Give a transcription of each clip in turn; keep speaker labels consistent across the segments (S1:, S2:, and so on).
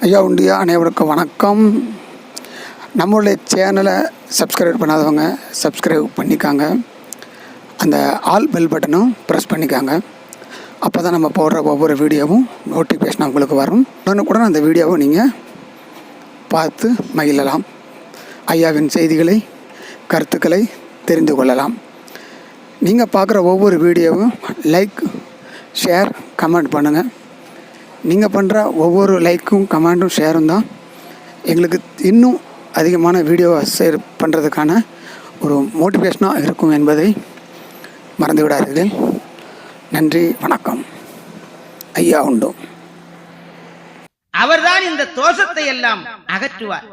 S1: ஐயா உண்டியா அனைவருக்கும் வணக்கம். நம்மளுடைய சேனலை சப்ஸ்கிரைப் பண்ணாதவங்க சப்ஸ்கிரைப் பண்ணிக்காங்க. அந்த ஆல் பெல் பட்டனும் ப்ரெஸ் பண்ணிக்காங்க. அப்போ தான் நம்ம போடுற ஒவ்வொரு வீடியோவும் நோட்டிஃபிகேஷன் உங்களுக்கு வரும். உடனுக்குடன் அந்த வீடியோவை நீங்கள் பார்த்து மகிழலாம். ஐயாவின் செய்திகளை கருத்துக்களை தெரிந்து கொள்ளலாம். நீங்கள் பார்க்குற ஒவ்வொரு வீடியோவும் லைக் ஷேர் கமெண்ட் பண்ணுங்கள். நீங்கள் பண்ணுற ஒவ்வொரு லைக்கும் கமெண்ட்டும் ஷேரும் தான் எங்களுக்கு இன்னும் அதிகமான வீடியோவை ஷேர் பண்ணுறதுக்கான ஒரு மோட்டிவேஷனாக இருக்கும் என்பதை மறந்து விடாதீர்கள். நன்றி, வணக்கம். ஐயா உண்டு.
S2: அவர்தான் இந்த தோஷத்தை எல்லாம் அகற்றுவார்.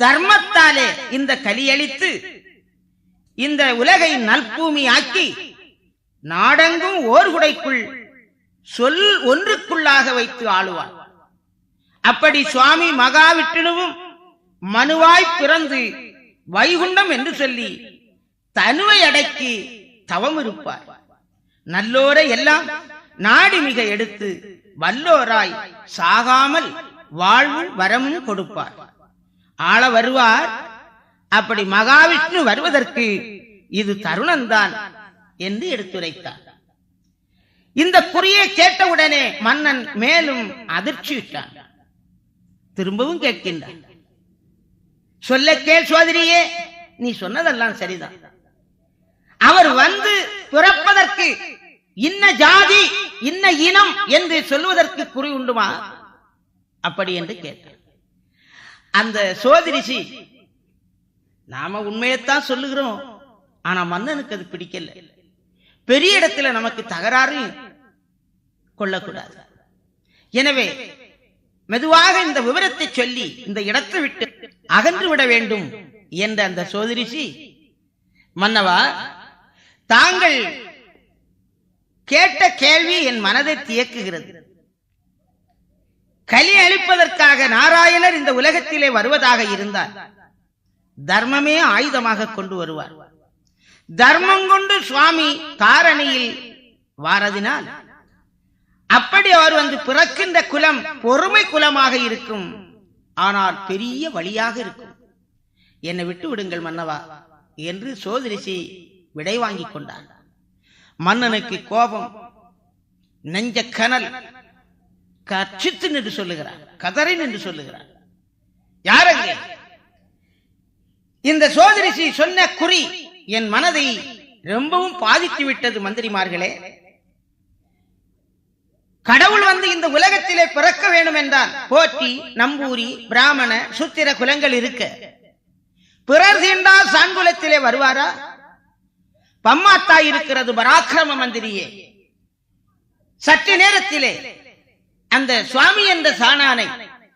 S2: தர்மத்தாலே இந்த கலியளித்து இந்த உலகை நல்பூமி ஆக்கி நாடெங்கும் ஓர்குடைக்குள் சொல் ஒன்றுக்குள்ளாக வைத்து ஆளுவார். அப்படி சுவாமி மகாவிஷ்ணுவும் மனுவாய் பிறந்து வைகுண்டம் என்று சொல்லி தனுவை அடக்கி தவம் இருப்பார். நல்லோரை எல்லாம் நாடி மிக எடுத்து வல்லோராய் சாகாமல் வாழ்வும் வரமும் கொடுப்பார். ஆள வருவார். அப்படி மகாவிஷ்ணு வருவதற்கு இது தருணம்தான் என்று எடுத்துரைத்தார். இந்த குறியை கேட்டவுடனே மன்னன் மேலும் அதிர்ச்சியிட்டான். திரும்பவும் கேட்கின்றான். சொல்ல கேள் சோதரியே, நீ சொன்னதெல்லாம் சரிதான். அவர் வந்து பிறப்பதற்கு இன்ன ஜாதி இன்ன இனம் என்று சொல்வதற்கு குறி உண்டுமா? அப்படி என்று கேட்டார். அந்த சோதரிசி, நாம உண்மையைத்தான் சொல்லுகிறோம், ஆனா மன்னனுக்கு அது பிடிக்கல. பெரிய இடத்துல நமக்கு தகராறு கொள்ளக்கூடாது. எனவே மெதுவாக இந்த விவரத்தை சொல்லி இந்த இடத்தை விட்டு அகன்று விட வேண்டும் என்ற அந்த சோதரிசி, மன்னவா, தாங்கள் கேட்ட கேள்வி என் மனதை தியக்குகிறது. கலி அளிப்பதற்காக நாராயணர் இந்த உலகத்திலே வருவதாக இருந்தார், தர்மமே ஆயுதமாக கொண்டு வருவார். தர்மம் கொண்டு சுவாமி தாரணியில் வாரதினால் அப்படி அவர் வந்து பிறக்கின்ற குலம் பொறுமை குலமாக இருக்கும், ஆனால் பெரிய வழியாக இருக்கும். என்னை விட்டு விடுங்கள் மன்னவா என்று சோதரிசி விடை வாங்கிக் கொண்டார். மன்னனுக்கு கோபம், நெஞ்ச கனல் கர்ச்சித்து நின்று சொல்லுகிறார், கதறி நின்று சொல்லுகிறார். யாரங்க இந்த சோதரிசி சொன்ன குறி என் மனதை ரொம்பவும் பாதித்து விட்டது. மந்திரிமார்களே, கடவுள் வந்து இந்த உலகத்திலே பிறக்க வேண்டும் என்றால் போற்றி நம்பூரி பிராமண சுத்திர குலங்கள் இருக்க பிறர் தீண்டால் சாங்குலத்திலே வருவாரா? பம்மாத்தா இருக்கிறது பராக்கிரம மந்திரியே. சற்று நேரத்திலே அந்த சுவாமி என்ற சாணானை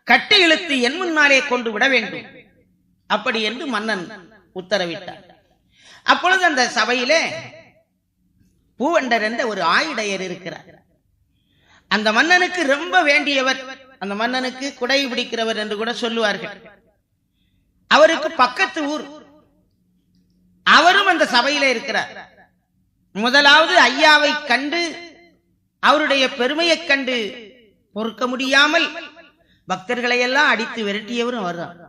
S2: கட்டி இழுத்து என் முன்னாலே கொண்டு விட வேண்டும், அப்படி என்று மன்னன் உத்தரவிட்டார். அப்பொழுது அந்த சபையிலே பூவண்டர் என்ற ஒரு ஆயிடையர் இருக்கிறார். அந்த மன்னனுக்கு ரொம்ப வேண்டியவர், அந்த மன்னனுக்கு குடை பிடிக்கிறவர் என்று கூட சொல்லுவார்கள். அவருக்கு பக்கத்து ஊர். அவரும் அந்த சபையிலே இருக்கிறார். முதலாவது ஐயாவை கண்டு அவருடைய பெருமையை கண்டு பொறுக்க முடியாமல் பக்தர்களை எல்லாம் அடித்து விரட்டியவரும் அவர்தான்.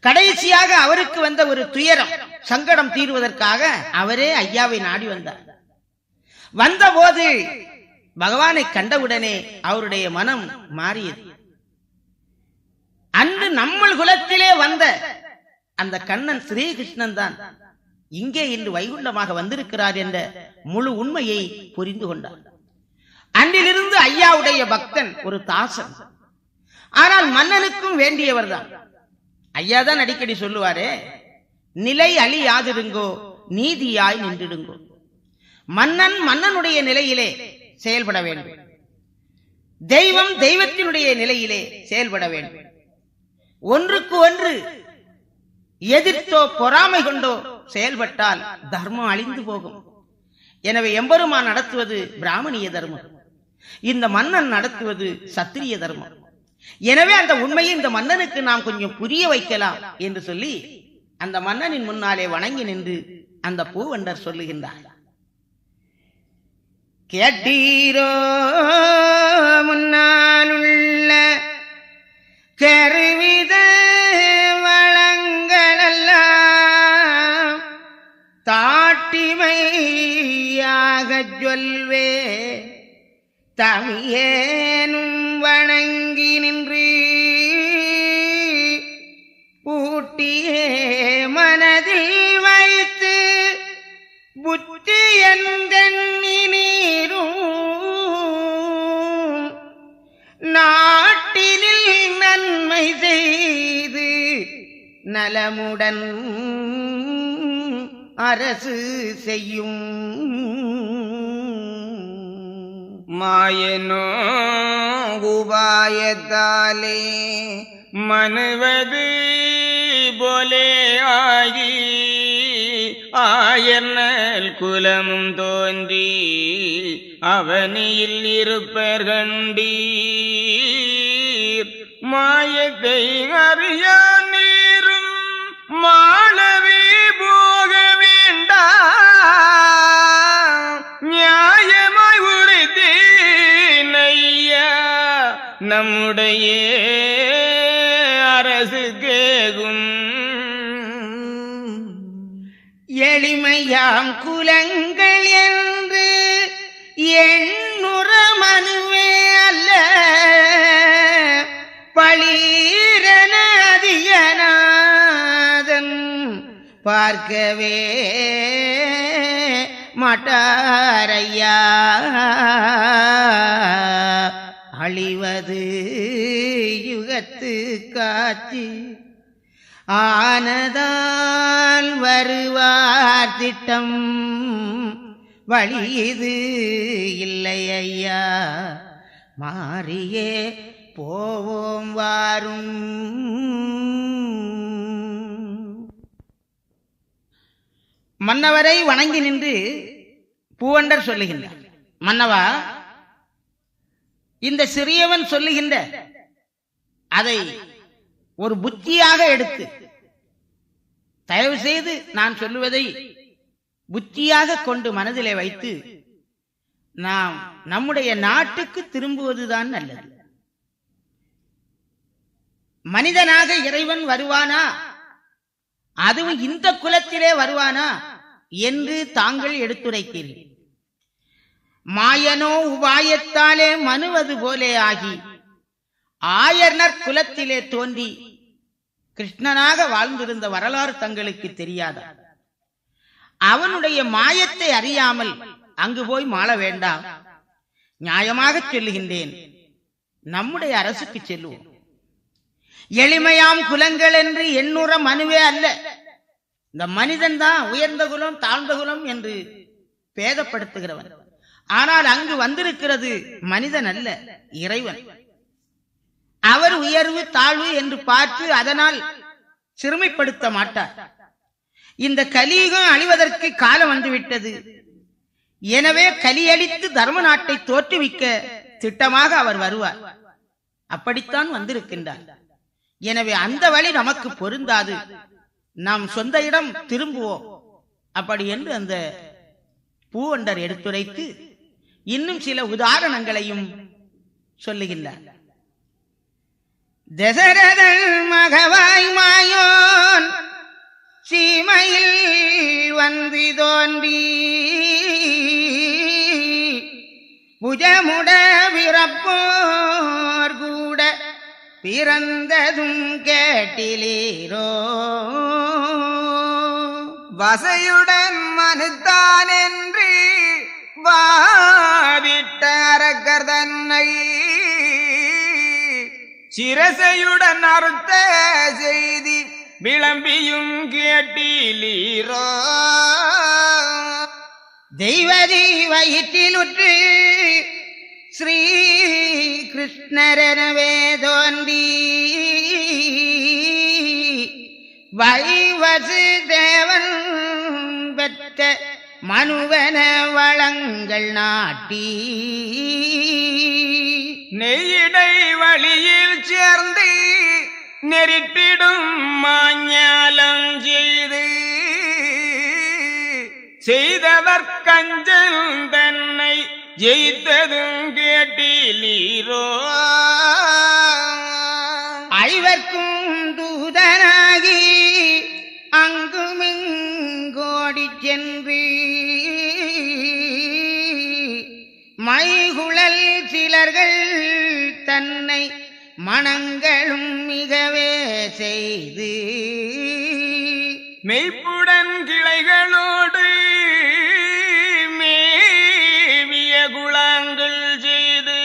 S2: கடைசியாக அவருக்கு வந்த ஒரு துயரம், சங்கடம் தீர்வதற்காக அவரே ஐயாவை நாடி வந்தார். வந்தபோது பகவானை கண்டவுடனே அவருடைய மனம் மாறியது. அன்று நம்மள் குலத்திலே வந்த அந்த கண்ணன் ஸ்ரீகிருஷ்ணன் தான் இங்கே இன்று வைகுண்டமாக வந்திருக்கிறார் என்ற முழு உண்மையை புரிந்து கொண்டார். அன்றிலிருந்து ஐயாவுடைய பக்தன் ஒரு தாசன், ஆனால் மன்னனுக்கும் வேண்டியவர் தான். ஐயா தான் அடிக்கடி சொல்லுவாரே, நிலை அழியாதிருங்கோ நீதியாய் நின்றிடுங்கோ. மன்னன் மன்னனுடைய நிலையிலே செயல்பட வேண்டும், தெய்வம் தெய்வத்தினுடைய நிலையிலே செயல்பட வேண்டும். ஒன்றுக்கு ஒன்று எதிர்த்தோ பொறாமை கொண்டோ செயல்பட்டால் தர்மம் அழிந்து போகும். எனவே எம்பெருமான் நடத்துவது பிராமணிய தர்மம், இந்த மன்னன் நடத்துவது சத்திரிய தர்மம். எனவே அந்த உண்மையை இந்த மன்னனுக்கு நாம் கொஞ்சம் புரிய வைக்கலாம் என்று சொல்லி அந்த மன்னனின் முன்னாலே வணங்கி நின்று அந்த பூவண்டர் சொல்லுகின்றார். கேட்டீரோ முன்னாலுள்ள கருவித வளங்களெல்லாம் தாட்டிமையாகச் சொல்வே தமியேனும் வணங்கி நின்று பூட்டியே மனதில் வைத்து புத்தி எந்தெண்ணி நீரும் நாட்டினில் நன்மை செய்து நலமுடன் அரசு செய்யும்.
S3: மாயனோ உபாயத்தாலே மனுவது போலே ஆகி ஆயர்நல் குலமும் தோன்றி அவனியில் இருப்பர் கண்டீர். மாயத்தை அறியா நீரும் மாளவே போக வேண்டாம். நியாயமாய் உரைத்தேன் ஐயா நம்முடைய அரசு கேகும்.
S2: எளிமையாம் குலங்கள் என்று எண்ணுற மனுவே அல்ல பளீரன அதிகநாதன் பார்க்கவே மாட்டாரையா. அழிவது யுகத்து காட்சி ஆனதால் வருவார் திட்டம் வழியது இல்லை ஐயா மாறியே போவோம் வாரும். மன்னவரை வணங்கி நின்று பூவண்டர் சொல்லுகின்றார், மன்னவா, இந்த சிறியவன் சொல்லுகின்ற அதை ஒரு புத்தியாக எடுத்து தயவு செய்து நான் சொல்லுவதை புத்தியாக கொண்டு மனதிலே வைத்து நாம் நம்முடைய நாட்டுக்கு திரும்புவதுதான் நல்லது. மனிதனாக இறைவன் வருவானா, அதுவும் இந்த குலத்திலே வருவானா என்று தாங்கள் எடுத்துரைத்தீர்கள். மாயனோ உபாயத்தாலே மனுவது போலே ஆகி ஆயர்னர் குலத்திலே தோன்றி கிருஷ்ணனாக வாழ்ந்திருந்த வரலாறு தங்களுக்கு தெரியாதா? அவனுடைய மாயத்தை அறியாமல் அங்கு போய் மாள வேண்டாம். நியாயமாக சொல்லுகின்றேன், நம்முடைய அரசுக்கு செல்லுவோம். எளிமையாம் குலங்கள் என்று எண்ணுற மனுவே அல்ல. இந்த மனிதன் தான் உயர்ந்த குலம் தாழ்ந்த குலம் என்று பேதப்படுத்துகிறவன். ஆனால் அங்கு வந்திருக்கிறது மனிதன் அல்ல, இறைவன். அவர் உயர்வு தாழ்வு என்று பார்த்து அதனால் சிறுமைப்படுத்த மாட்டார். இந்த கலியுகம் அழிவதற்கு காலம் வந்துவிட்டது. எனவே கலியளித்து தர்ம நாட்டை தோற்றுவிக்க திட்டமாக அவர் வருவார். அப்படித்தான் வந்திருக்கின்றார். எனவே அந்த வழி நமக்கு பொருந்தாது, நாம் சொந்த இடம் திரும்புவோம் அப்படி என்று அந்த பூவண்டர் எடுத்துரைத்து இன்னும் சில உதாரணங்களையும் சொல்லுகின்றார். தசரதன் மகவாய் மாயோன் சீமையில் வந்து தோன்றி புஜமுட பிறப்போர் கூட பிறந்ததும் கேட்டிலீரோ.
S3: வசையுடன் மனுத்தான் என்று வாதிட்ட அரக்கர் தன்னை சிரசையுடன் அறுத்த செய்தி விளம்பியும் கேட்டிலீரோ.
S2: தெய்வதி வயிற்றிலுற்று ஸ்ரீ கிருஷ்ணரனவே தோன்றி வைவசு தேவன் பெற்ற மனுவன வளங்கள் நாட்டி
S3: நெய்யிடை வழியில் சேர்ந்து நெறிட்டிடும் மாஞாலம் செய்தவர் கஞ்சல் தன்னை ஜெயித்ததும் கேட்டிலீரோ.
S2: ஐவர்க்கும் தூதனாகி அங்குமிங்கோடி சென்று மைகுழல் சிலர்கள் தன்னை மணங்களும் மிகவே செய்து
S3: மெய்ப்புடன் கிளைகளோடு மேவிய குளங்கள் செய்து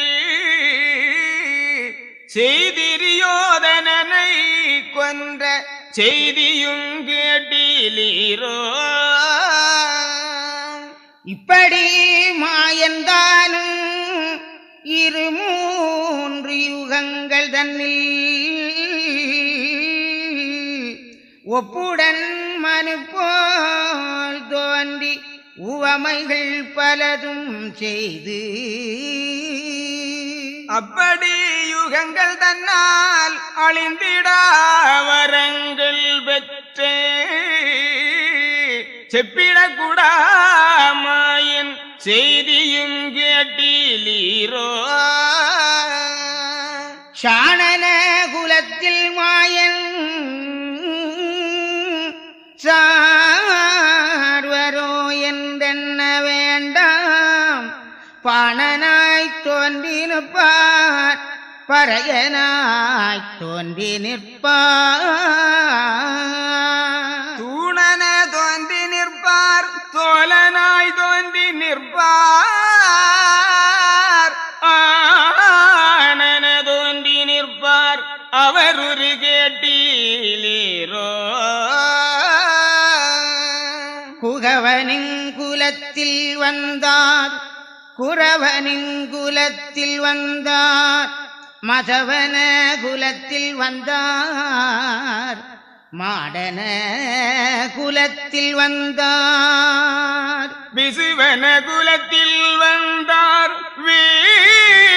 S3: செய்திரியோதனனை கொன்ற செய்தியும் கேட்டீரோ.
S2: இப்படி மாயந்தானும் 2-3 யுகங்கள் தன்னில் ஒப்புடன் மனு போல் தோன்றி உவமைகள் பலதும் செய்து
S3: அப்படி யுகங்கள் தன்னால் அழிந்திடா வரங்கள் பெற்றே செப்பிடக்கூடாமாயின் செய்தியும் கேட்டீரோ.
S2: சாணன குலத்தில் மாயன் சார்வரோ என்றென்ன வேண்டாம். பாணனாய் தோன்றி நிற்பார் பறையனாய் தோன்றி நிற்பார்.
S3: தூணன தோன்றி நிற்பார் தோழனாய் தோன்றி நிற்பார். ஆனன தோன்றி நிற்பார் அவருரு கேட்டீரோ.
S2: குகவனின் குலத்தில் வந்தார் குரவனின் குலத்தில் வந்தார் மதவன குலத்தில் வந்தார் மாடன குலத்தில் வந்தார்
S3: விசுவன குலத்தில் வந்தார் வீடனின்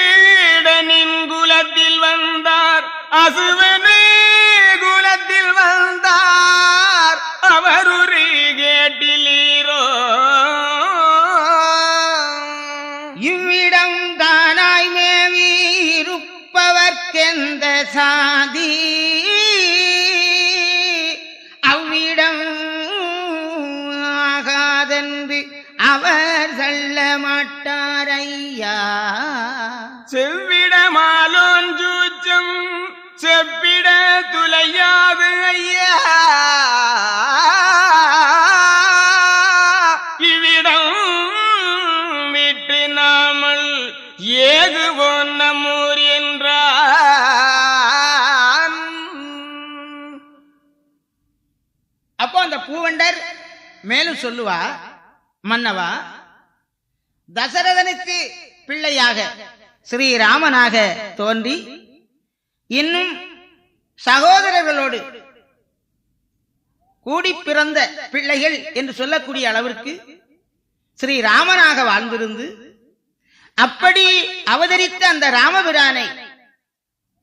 S3: குலத்தில் வந்தார் அசுவனே குலத்தில் வந்தார் அவருரி கேட்டீரோ.
S2: இவ்விடம் தானாய் மேவி இருப்பவர்க்கெந்த சாதி அவ்விடம் ஆகாதென்று அவர் சொல்ல மாட்டார் ஐயா.
S3: செவ்விடமாலோன் சூச்சம் செவ்விட துளையாது ஐயா. இவ்விடம் விட்டு நாமல் ஏகுவோன் நம்மூர் என்றான்.
S2: அப்போ அந்த பூவண்டர் மேலும் சொல்லுவா, மன்னவா, தசரதனுக்கு பிள்ளையாக ஸ்ரீராமனாக தோன்றி இன்னும் சகோதரர்களோடு கூடி பிறந்த பிள்ளைகள் என்று சொல்லக்கூடிய அளவிற்கு ஸ்ரீராமனாக வாழ்ந்திருந்து அப்படி அவதரித்த அந்த ராமபிரானை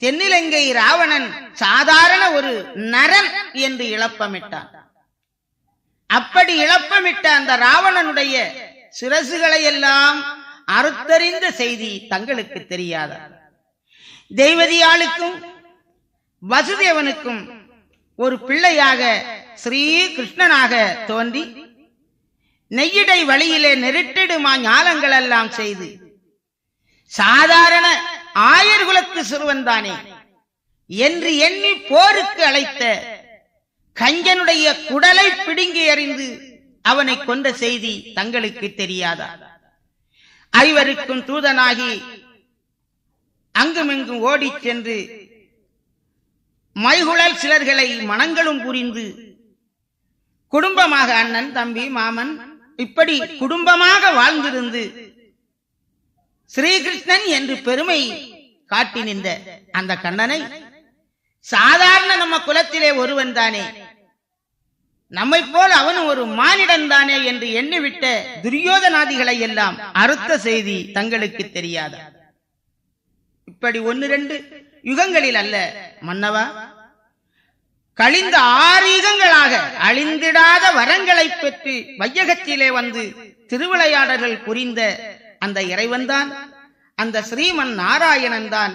S2: தென்னிலங்கை ராவணன் சாதாரண ஒரு நரன் என்று இழப்பமிட்டான். அப்படி இழப்பமிட்ட அந்த ராவணனுடைய சிரசுகளை எல்லாம் அறுத்தறிந்த செய்தி தங்களுக்கு தெரியாத தெய்வதியாளுக்கும் வசுதேவனுக்கும் ஒரு பிள்ளையாக ஸ்ரீ கிருஷ்ணனாக தோன்றி நெய்யிடை வழியிலே நெருட்டிடுமா ஞாலங்கள் எல்லாம் செய்து சாதாரண ஆயர்குலத்து சிறுவன் தானே என்று எண்ணி போருக்கு அழைத்த கஞ்சனுடைய குடலை பிடுங்கி எறிந்து அவனை கொண்ட செய்தி தங்களுக்கு தெரியாதா? ஐவருக்கும் தூதனாகி அங்குமிங்கும் ஓடிச் சென்று மைகுழல் சிலர்களை மணங்களும் புரிந்து குடும்பமாக அண்ணன் தம்பி மாமன் இப்படி குடும்பமாக வாழ்ந்திருந்து ஸ்ரீகிருஷ்ணன் என்று பெருமை காட்டி நின்ற அந்த கண்ணனை சாதாரண நம்ம குலத்திலே ஒருவன் தானே, நம்மை போல் அவனும் ஒரு மானிடன் தானே என்று எண்ணிவிட்ட துரியோதனாதிகளை எல்லாம் அறுத்த செய்தி தங்களுக்கு தெரியாத? இப்படி 1-2 யுகங்களில் அல்ல மன்னவா, கழிந்த 6 யுகங்களாக அழிந்திடாத வரங்களை பெற்று வையகத்திலே வந்து திருவிளையாடல்கள் புரிந்த அந்த இறைவன்தான், அந்த ஸ்ரீமன் நாராயணன் தான்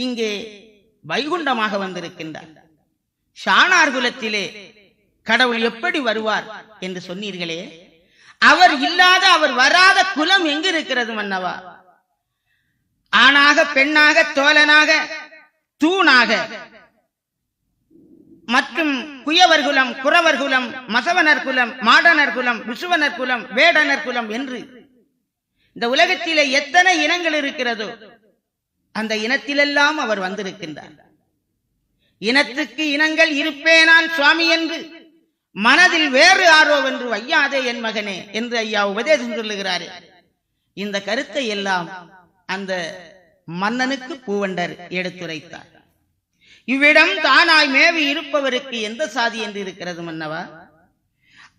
S2: இங்கே வைகுண்டமாக வந்திருக்கின்றார். ஷானார் குலத்திலே கடவுள் எப்படி வருவார் என்று சொன்னீர்களே, அவர் இல்லாத அவர் வராத குலம் எங்கு இருக்கிறது மன்னவா? ஆணாக பெண்ணாக தோழனாக தூணாக மற்றும் குயவர் குலம், குறவர் குலம், மசவனர் குலம், மாடனர் குலம், விசுவனர் குலம், வேடனர் குலம் என்று இந்த உலகத்திலே எத்தனை இனங்கள் இருக்கிறதோ அந்த இனத்திலெல்லாம் அவர் வந்திருக்கின்றார். இனத்துக்கு இனங்கள் இருப்பேனான் சுவாமி என்று மனதில் வேறு ஆரோ என்று வையாதே என் மகனே என்று ஐயா உபதேசம் சொல்லுகிறாரே. இந்த கருத்தை எல்லாம் அந்த மன்னனுக்கு பூவண்டர் எடுத்துரைத்தார். இவ்விடம் தானாய் மேவி இருப்பவருக்கு எந்த சாதி என்று இருக்கிறது மன்னவா?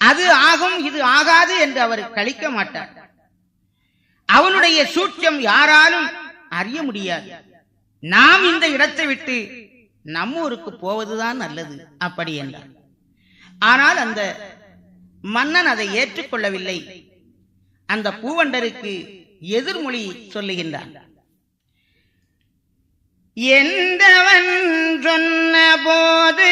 S2: அது ஆகும் இது ஆகாது என்று அவர் கழிக்க மாட்டார். அவனுடைய சூட்சம் யாராலும் அறிய முடியாது. நாம் இந்த இடத்தை விட்டு நம்மூருக்கு போவதுதான் நல்லது அப்படி என்றார். ஆனால் அந்த மன்னன் அதை ஏற்றுக்கொள்ளவில்லை. அந்த பூவண்டருக்கு எதிர்மொழி சொல்லுகின்றான். என்றவன் சொன்ன போது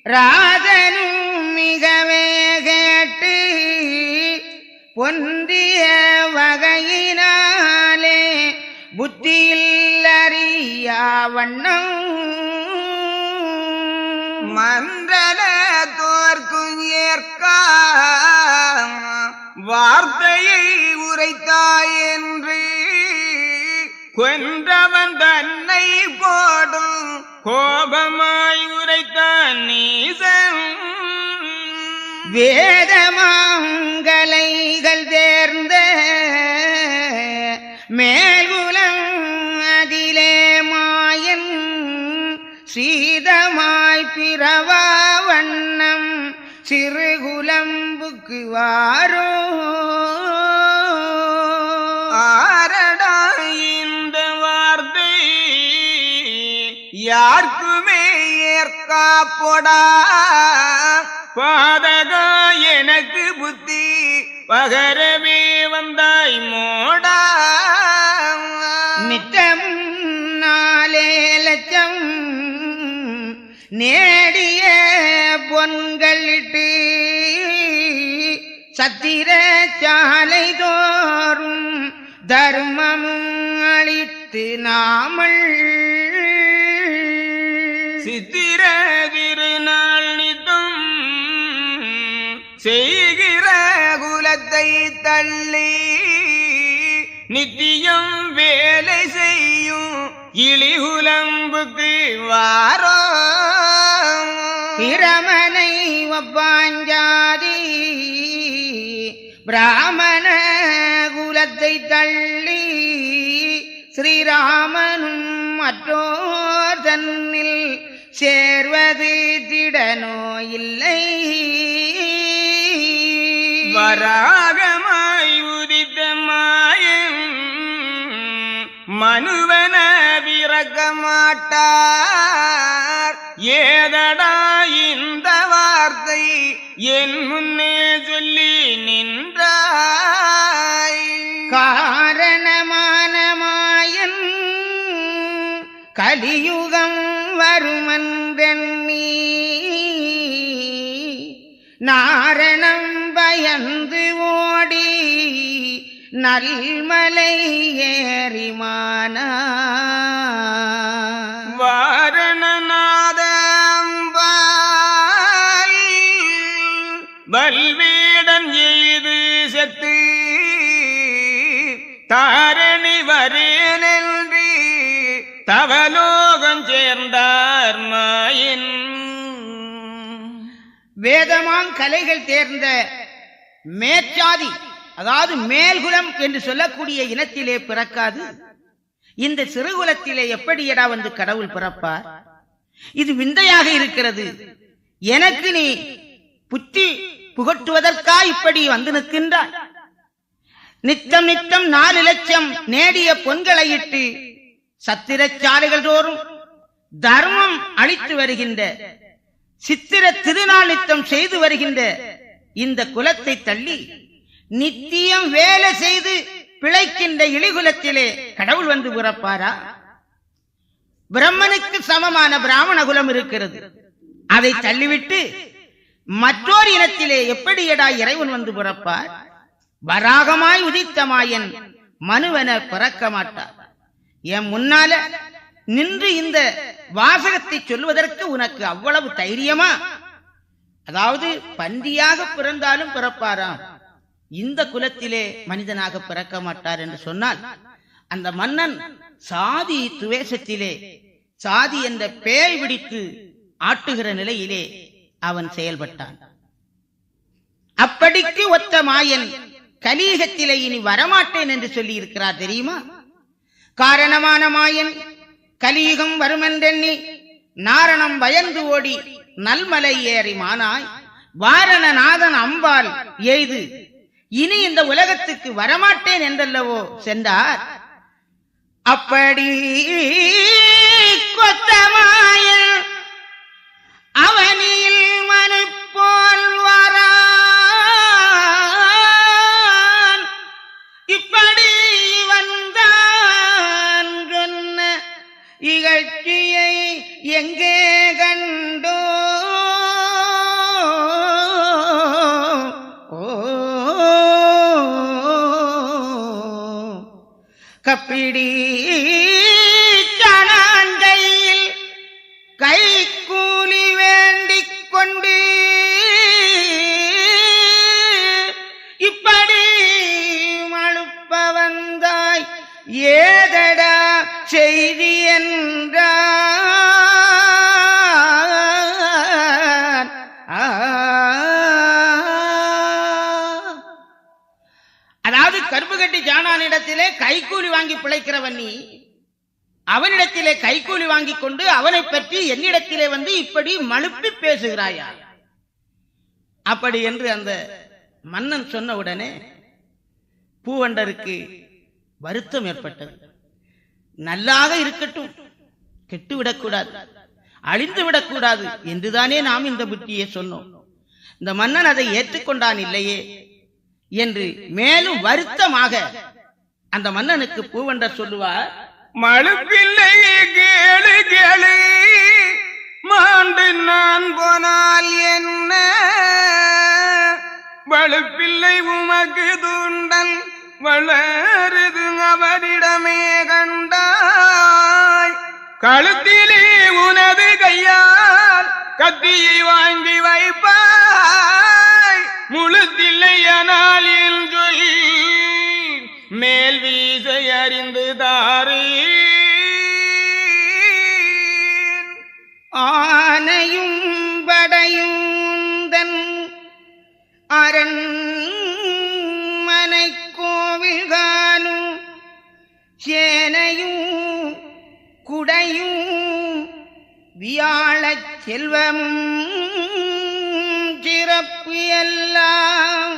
S2: ராஜனும் மிகவே கேட்டு பொன்றிய வகையினாலே புத்தியில் அறியா வண்ணம்
S3: மன்றல தோற்கும் ஏற்க வார்த்தையை உரைத்தாய் என்று கொன்றவன் தன்னை போடும் கோபமாய் உரைத்தான் நீசன்.
S2: வேதமாங்கலைகள் தேர்ந்த மேல்குலம் அதிலே மாயன் சீதமாய் பிறவா வண்ணம் சிறுகுலம்புக்கு வாரோ.
S3: ஆரடா இந்த வார்த்தை யாருக்குமே ஏற்கா போடா. பாதகா எனக்கு புத்தி பகரவே வந்தாய் மோடா.
S2: மிட்டம் 4 லட்சம் நேடிய பொன்களிட்டு சத்திர சாலை தோறும் தர்மமும் அளித்து நாமல்
S3: சித்திர திருநாள் நித்தம் செய்கிற குலத்தை தள்ளி நித்தியம் வேலை செய்யும் இழிகுலம்புக்கு வாரோ.
S2: பிரமனை ஒப்பாஞ்சாதி பிராமண குலத்தை தள்ளி ஸ்ரீராமனும் மற்றோர் தன்னில் சேர்வது திடனோ இல்லை.
S3: வராகமாய் உதித்த மாயம் மனுவன விரக்க மாட்டார். ஏதடா இந்த வார்த்தை என் முன்னே சொல்லி நின்றாய்.
S2: காரணமான மாயன் கலியுகம் வருமன்றெண்ணி நாரணம் பயந்து ஓடி நல்மலை ஏறிமானா.
S3: வாரணநாதம்பாய் வல்வேடன் எய்து செத்து தாரணி வரேனென்று தவலோகம் சேர்ந்தார் மாயின்.
S2: வேதமாங் கலைகள் தேர்ந்த மேற்சாதி, அதாவது மேல்குலம் என்று சொல்லக்கூடிய இனத்திலே பிறக்காது இந்த சிறுகுலத்திலே எப்படியடா வந்து கடவுள் பிறப்பார்? இது விந்தையாக இருக்கிறது. எனக்கு நீ புத்தி புகட்டுவதற்கா இப்படி வந்து நிற்கின்றாய்? நித்தம் நித்தம் 4 லட்சம் நேடிய பொன்களை இட்டு சத்திரச்சாலைகள் தோறும் தர்மம் அளித்து வருகின்ற சித்திர திருநாள் நித்தம் செய்து வருகின்ற இந்த குலத்தை தள்ளி நித்தியம் வேலை செய்து பிழைக்கின்ற இழிகுலத்திலே கடவுள் வந்து பிறப்பாரா? பிரம்மனுக்கு சமமான பிராமண குலம் இருக்கிறது. அதை தள்ளிவிட்டு மற்றொரு இனத்திலே எப்படியடா இறைவன் வந்து பிறப்பார்? வராகமாய் உதித்த மாயன் மனுவென பிறக்க மாட்டார். என் முன்னால நின்று இந்த வாசகத்தை சொல்வதற்கு உனக்கு அவ்வளவு தைரியமா? அதாவது பன்றியாக பிறந்தாலும் பிறப்பாராம், இந்த குலத்திலே மனிதனாக பிறக்க மாட்டார் என்று சொன்னால், அந்த மன்னன் சாதி துவேஷத்திலே சாதி என்ற பேய் பிடித்து ஆட்டுகிற நிலையிலே அவன் செயல்பட்டான். அப்படிக்கு ஒத்த மாயன் கலியுகத்திலே இனி வரமாட்டேன் என்று சொல்லி இருக்கிறார் தெரியுமா? காரணமான மாயன் கலியுகம் வருமென்றெண்ணி நாரணம் பயந்து ஓடி நல்மலை ஏறி மானாய் வாரணநாதன் அம்பால் எய்து இனி இந்த உலகத்துக்கு வரமாட்டேன் என்றல்லவோ சென்றார். அப்படி கொத்தமாயன் அவனில் மனு போல் வரான். இப்படி வந்தான் சொன்ன இகழ்ச்சியை எங்கே கண்டோ? கப்பிடி சனாங்கையில் கை கூலி வேண்டிக் கொண்டு இப்படி மழுப்ப வந்தாய் ஏதடா செய்தி என்றான். அதாவது கருப்புகட்டி ஜானானிடத்திலே கைக்கூலி வாங்கி பிழைக்கிறவன் நீ, அவனிடத்திலே கைக்கூலி வாங்கி கொண்டு அவனை பற்றி என்னிடத்திலே வந்து இப்படி மழுப்பி பேசுகிறாயா? அப்படி என்று அந்த மன்னன் சொன்ன உடனே பூவண்டருக்கு வருத்தம் ஏற்பட்டது. நல்லாக இருக்கட்டும், கெட்டுவிடக்கூடாது, அழிந்து விடக்கூடாது என்றுதானே நாம் இந்த புத்தியை சொன்னோம். இந்த மன்னன் அதை ஏற்றுக்கொண்டான் இல்லையே என்று மேலும் வருத்தமாக அந்த மன்னனுக்கு பூவண்டர் சொல்லுவார்.
S3: மழுப்பில்லை கேளு கேளு மாண்டு நான் போனால் என்ன? வழுப்பில்லை உமக்கு தூண்டல் வளருது அவரிடமே கண்டாய். கழுத்திலே உனது கையால் கத்தியை வாங்கி வைப்பாய். முழுத்தில்லையானால் என் சொல் மேல் வீசை அறிந்து தாரே.
S2: ஆனையும் படையும் தன் அரண்மனை கோவில்கானும் சேனையும் குடையும் வியாழச் செல்வமும் சிறப்பு எல்லாம்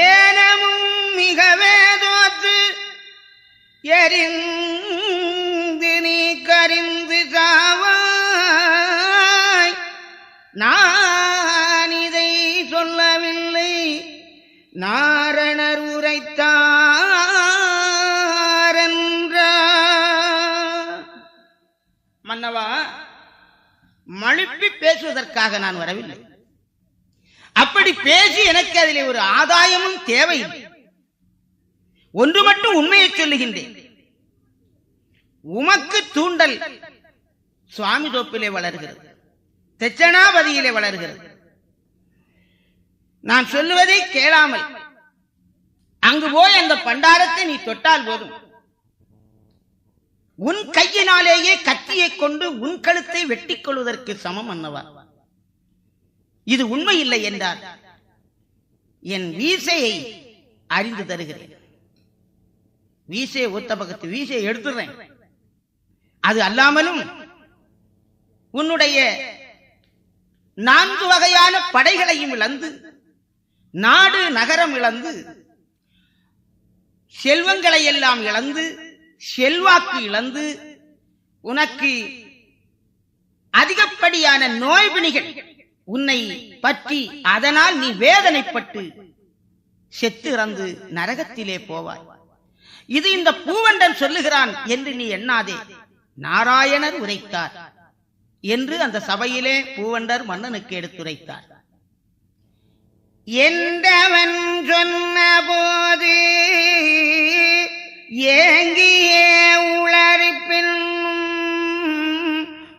S2: ஏனமும் மிகவே தோத்து எரிந்து நீ கரிந்து சாவாய். நான் இதை சொல்லவில்லை, நாரணர் உரைத்தார் என்றார். மன்னவா, மழுப்பி பேசுவதற்காக நான் வரவில்லை. அப்படி பேசி எனக்கு அதிலே ஒரு ஆதாயமும் தேவையில்லை. ஒன்று மட்டும் உண்மையை சொல்லுகின்றேன். உமக்கு தூண்டல் சுவாமி தோப்பிலே வளர்கிறது, தெச்சனாபதியிலே வளர்கிறது. நான் சொல்லுவதை கேளாமல் அங்கு போய் அந்த பண்டாரத்தை நீ தொட்டால் போதும், உன் கையினாலேயே கத்தியை கொண்டு உன் கழுத்தை வெட்டிக் கொள்வதற்கு சமம் அன்னவா. இது உண்மை இல்லை என்றார். என் வீசையை அறிந்து தருகிறேன். வீசையை ஒத்த பக்கத்து வீசையை எடுத்துறேன். அது அல்லாமலும் உன்னுடைய 4 வகையான படைகளையும் இழந்து, நாடு நகரம் இழந்து, செல்வங்களை எல்லாம் இழந்து, செல்வாக்கு இழந்து, உனக்கு அதிகப்படியான நோய்பிணிகள் உன்னை பற்றி, அதனால் நீ வேதனைப்பட்டு செத்து இறந்து நரகத்திலே போவாய். இது இந்த பூவண்டன் சொல்லுகிறான் என்று நீ எண்ணாதே. நாராயணர் உரைத்தார் என்று அந்த சபையிலே பூவண்டர் மன்னனுக்கு எடுத்துரைத்தார். என்றவன் சொன்ன போது ஏங்கியே உளறிப்பின்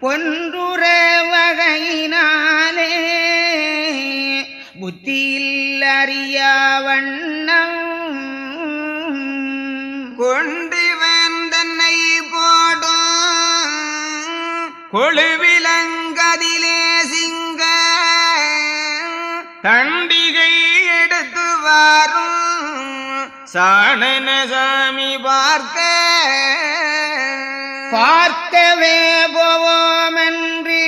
S2: பொன்றுற வகையினாலே புத்தியில் அறிய வண்ணம்
S3: கொண்டு வேந்தன்னை போடும் கொழுவிலங்கதிலே சிங்க தண்டிகை எடுத்து வாரும் சாணனசாமி
S2: பார்க்கவே போவோமென்று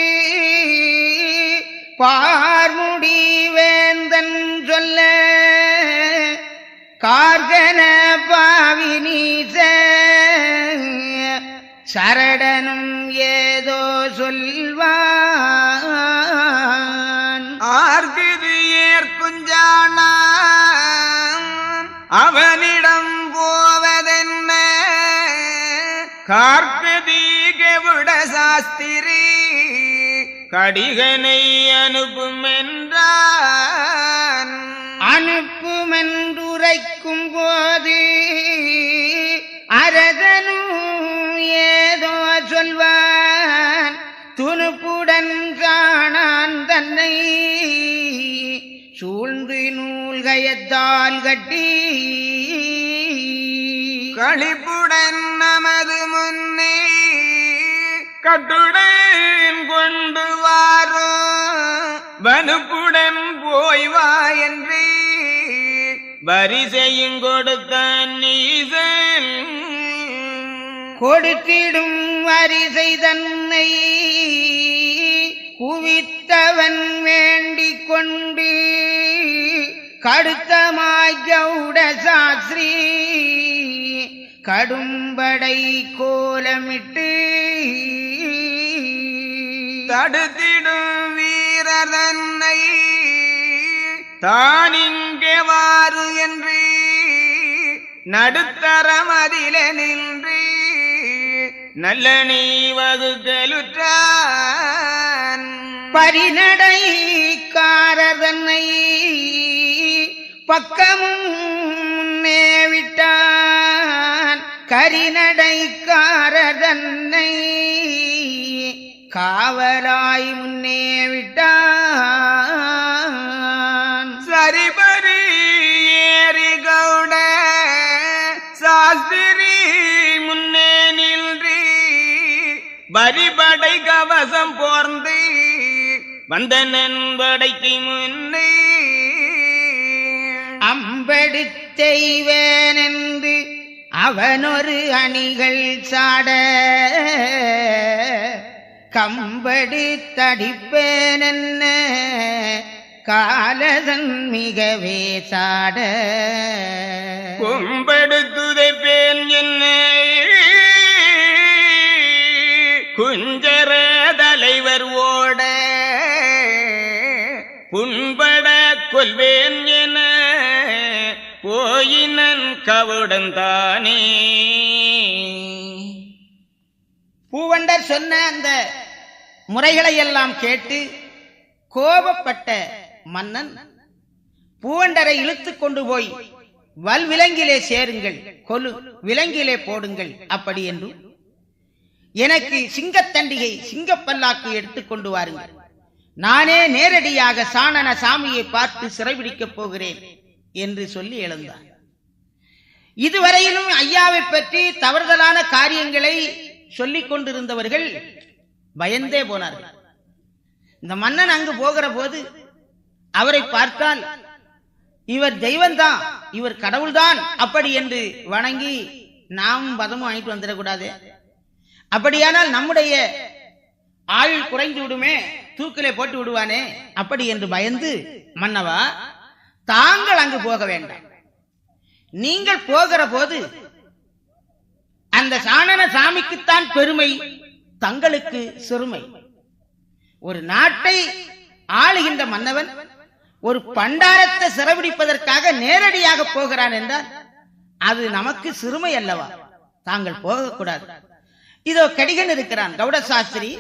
S2: பார்முடி வேந்தன் சொல்ல கார்கன பாவினீச சரடனும் ஏதோ சொல்வான்.
S3: ஆர்குது ஏற்குஞ்சான அவனிடம் போவதென்ன கார்கதீகவிட சாஸ்திரி கடிகனை அனுப்பும் என்றான்.
S2: அனுப்புமென்றுரைக்கும் போது அரதனும் ஏதோ சொல்வான். துணுப்புடன் காணான் தன்னை சூழ்ந்து நூல்கயத்தால் கட்டி
S3: களிப்புடன் நமது முன்னே கட்டுடன் கொண்டு வாரோ வனுப்புடன் போய் வா என்று வரிசையும் கொடுத்தான் நீசன்.
S2: கொடுத்திடும் வரிசை தன்னை குவித்தவன் வேண்டிக் கொண்டு கடுத்தமாய் கௌட சாஸ்திரி கடும்படை கோலமிட்டு
S3: தடுத்திடும் வீரர் தன்னை தானிங்கே வாரு என்று நடுத்தரமதில நின்று நல்லணி வகுத்தலுற்றான்.
S2: பரிநடைக்காரர் தன்னை பக்கமும் மேவிட்டான். கரிநடைக்காரர் தன்னை காவலாய் முன்னே விட்டான்.
S3: சரிபரி ஏறி கௌட சாஸ்திரி முன்னே நின்று வரிபடை கவசம் போர்ந்து வந்த நண்படைக்கு முன்னே
S2: அம்பெடுத்தெய்வேனென்று அவனொரு அணிகள் சாட கம்பெடுத்தடிப்பேனென்ன காலதன் மிகவே சாட
S3: கும்பெடுத்துதைப்பேன் என்ன குஞ்சர தலைவர் ஓட புண்பட கொல்வேன் என போயினன் கவுடன் தானே.
S2: பூவண்டர் சொன்ன அந்த முறைகளை எல்லாம் கேட்டு கோபப்பட்ட மன்னன் பூவண்டரை இழுத்து கொண்டு போய் வல் விலங்கிலே சேருங்கள், கொலு விலங்கிலே போடுங்கள், அப்படி என்று எனக்கு சிங்கத்தண்டிகை சிங்கப்பல்லாக்கு எடுத்துக்கொண்டு வாருங்கள், நானே நேரடியாக சாணன சாமியை பார்த்து சிறைபிடிக்கப் போகிறேன் என்று சொல்லி எழுந்தார். இதுவரையிலும் ஐயாவை பற்றி தவறுதலான காரியங்களை சொல்லிக் கொண்டிருந்தவர்கள் பயந்தே போனார்கள். இந்த மன்னன் அங்கு போகிற போது அவரை பார்த்தால் இவர் தெய்வம்தான், இவர் கடவுள்தான் அப்படி என்று வணங்கி நாம் பதமும் வாங்கிட்டு வந்துடக்கூடாது. அப்படியானால் நம்முடைய ஆயுள் குறைந்து விடுமே, தூக்கிலே போட்டு விடுவானே அப்படி என்று பயந்து, மன்னவா தாங்கள் அங்கு போக வேண்டாம், நீங்கள் போகிற போது அந்த சாணன சாமிக்குத்தான் பெருமை, தங்களுக்கு சிறுமை. ஒரு நாட்டை ஆளுகின்ற மன்னவன் ஒரு பண்டாரத்தை சிறைபிடிப்பதற்காக நேரடியாக போகிறான் என்றால் அது நமக்கு சிறுமை அல்லவா, தாங்கள் போகக்கூடாது. இதோ கடிகன் இருக்கிறான் கவுட சாஸ்திரி,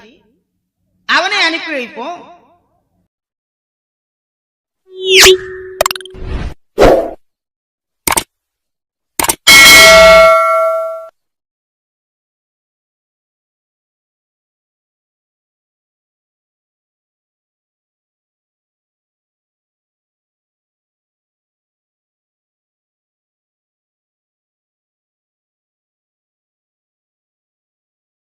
S2: அவனை அனுப்பி வைப்போம்.